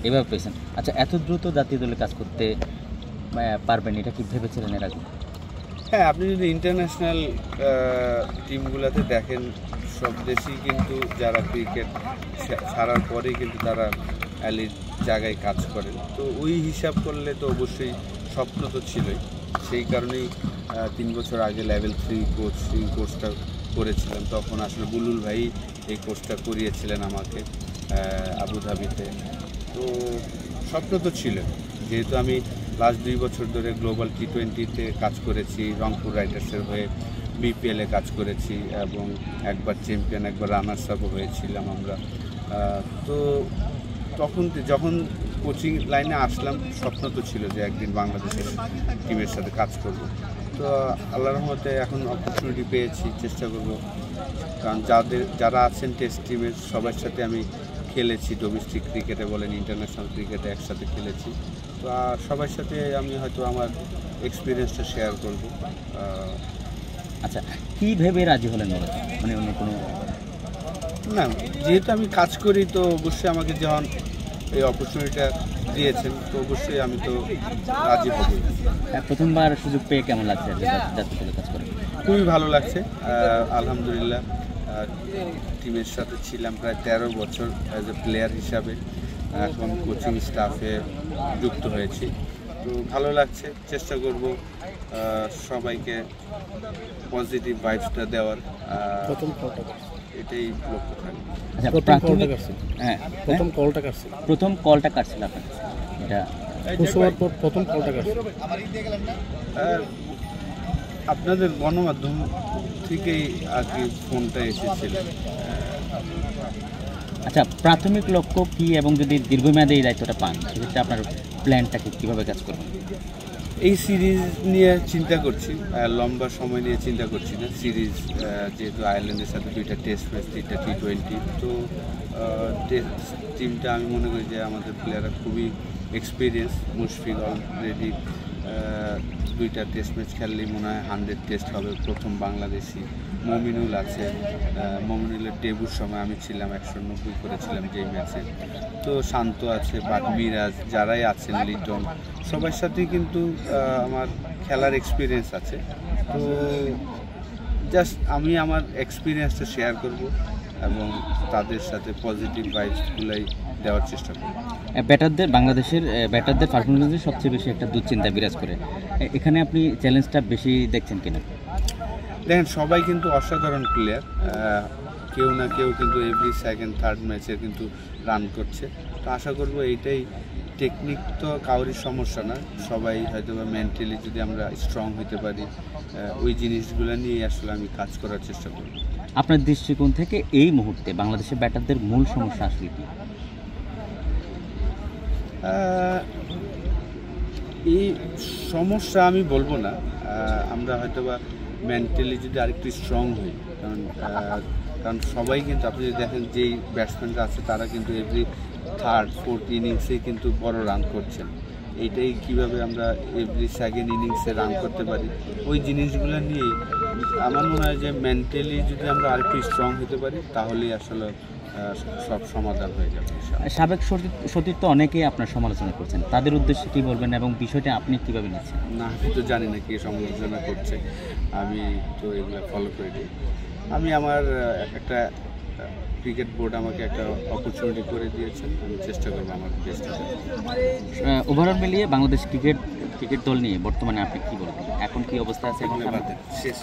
এভাবে পেয়েছেন। আচ্ছা, এত দ্রুত জাতীয় দলে কাজ করতে পারবেন, এটা কি ভেবেছিলেন এর আগে? হ্যাঁ, আপনি যদি ইন্টারন্যাশনাল টিমগুলোতে দেখেন, সব দেশই কিন্তু যারা ক্রিকেট ছাড়ার পরেই কিন্তু তারা এলিট জায়গায় কাজ করেন। তো ওই হিসাব করলে তো অবশ্যই স্বপ্ন তো ছিলই। সেই কারণেই 3 বছর আগে লেভেল 3 কোর্সটা করেছিলাম। তখন আসলে বুলুল ভাই এই কোর্সটা করিয়েছিলেন আমাকে আবুধাবিতে। তো স্বপ্ন তো ছিল, যেহেতু আমি লাস্ট 2 বছর ধরে গ্লোবাল T20-তে কাজ করেছি, রংপুর রাইডার্সের হয়ে BPL-এ কাজ করেছি এবং একবার চ্যাম্পিয়ন, একবার রানার্স আপও হয়েছিলাম আমরা। তো তখন যখন কোচিং লাইনে আসলাম, স্বপ্ন তো ছিল যে একদিন বাংলাদেশের টিমের সাথে কাজ করব। তো আল্লাহর রহমতে এখন অপরচুনিটি পেয়েছি, চেষ্টা করব। কারণ যারা আছেন টেস্ট টিমের সবার সাথে আমি খেলেছি, ডোমেস্টিক ক্রিকেটে বলেন, ইন্টারন্যাশনাল ক্রিকেটে একসাথে খেলেছি। তো সবার সাথে আমি হয়তো আমার এক্সপিরিয়েন্সটা শেয়ার করব। আচ্ছা, কী ভেবে রাজি হলেন মানে অন্য কোনো? না, যেহেতু আমি কাজ করি তো অবশ্যই আমাকে যখন এই অপরচুনিটিটা দিয়েছেন তো অবশ্যই আমি তো রাজি হব। প্রথমবার সুযোগ পেয়ে কেমন লাগছে জাতীয় দলে কাজ করে? খুবই ভালো লাগছে, আলহামদুলিল্লাহ। টিমের সাথে ছিলাম প্রায় 13 বছর অ্যাজ এ প্লেয়ার হিসাবে, এখন কোচিং স্টাফে যুক্ত হয়েছি। তো ভালো লাগছে, চেষ্টা করব সবাইকে পজিটিভ ভাইবসটা দেওয়ার, এটাই লক্ষ্য থাকবে। আচ্ছা, প্রথম কলটা কাটছিল আপনার, এটা প্রথম কলটা কাটছিল আপনাদের গণমাধ্যম থেকেই আর কি ফোনটা এসেছিল। আচ্ছা, প্রাথমিক লক্ষ্য কী এবং যদি দীর্ঘমেয়াদে এই দায়িত্বটা পান সেক্ষেত্রে আপনার প্ল্যানটা কীভাবে কাজ করবেন? এই সিরিজ নিয়ে চিন্তা করছি, লম্বা সময় নিয়ে চিন্তা করছি না। সিরিজ যেহেতু আয়ারল্যান্ডের সাথে 2টা টেস্ট ম্যাচ, 3টা T20, তো টেস্ট টিমটা আমি মনে করি যে আমাদের প্লেয়াররা খুবই এক্সপিরিয়েন্স। মুশফিক অলরেডি 2টা টেস্ট ম্যাচ খেললেই মনে হয় 100 টেস্ট হবে, প্রথম বাংলাদেশি। মমিনুল আছে, মমিনুলের ডেবুর সময় আমি ছিলাম, 190 করেছিলাম যেই ম্যাচে। তো শান্ত আছে, মিরাজ, যারাই আছেন, লিটন, সবার সাথেই কিন্তু আমার খেলার এক্সপিরিয়েন্স আছে। তো জাস্ট আমি আমার এক্সপিরিয়েন্সটা শেয়ার করব এবং তাদের সাথে পজিটিভ ভাইবসগুলাই দেওয়ার চেষ্টা করব। বাংলাদেশের ব্যাটারদের পারফরমেন্সে সবচেয়ে বেশি একটা দুশ্চিন্তা বিরাজ করে, এখানে আপনি চ্যালেঞ্জটা বেশি দেখছেন কিনা? দেখেন, সবাই কিন্তু অসাধারণ প্লেয়ার, কেউ না কেউ কিন্তু এভরি সেকেন্ড থার্ড ম্যাচে কিন্তু রান করছে। তো আশা করব এইটাই, টেকনিক তো কাউরির সমস্যা না, সবাই হয়তো বা মেন্টালি যদি আমরা স্ট্রং হতে পারি, ওই জিনিসগুলো নিয়ে আসলে আমি কাজ করার চেষ্টা করব। আপনার দৃষ্টিকোণ থেকে এই মুহূর্তে বাংলাদেশের ব্যাটারদের মূল সমস্যা আসলে কি? এই সমস্যা আমি বলবো না, আমরা হয়তো বা মেন্টালি যদি আরেকটু স্ট্রং হই, কারণ সবাই কিন্তু আপনি যদি দেখেন যেই ব্যাটসম্যানরা আছে তারা কিন্তু এভরি থার্ড ফোর্থ ইনিংসেই কিন্তু বড় রান করছেন। এইটাই কিভাবে আমরা এভরি সেকেন্ড ইনিংসে রান করতে পারি, ওই জিনিসগুলো নিয়ে আমার মনে হয় যে মেন্টালি যদি আমরা আরেকটু স্ট্রং হতে পারি তাহলেই আসলে সব সমাধান হয়ে যাবে। সাবেক সতীর্থ অনেকেই আপনার সমালোচনা করছেন, তাদের উদ্দেশ্যে কী বলবেন এবং বিষয়টা আপনি কীভাবে নিচ্ছেন? না, আমি তো জানি না কে সমালোচনা করছে, আমি তো এগুলো ফলো করে দিই। আমি আমার একটা ক্রিকেট বোর্ড আমাকে একটা অপরচুনিটি করে দিয়েছেন, আমি চেষ্টা করবো আমার বেস্ট। ওভারঅল মিলিয়ে বাংলাদেশ ক্রিকেট দল নিয়ে বর্তমানে আপনি কী বলবেন, এখন কী অবস্থা আছে? শেষ।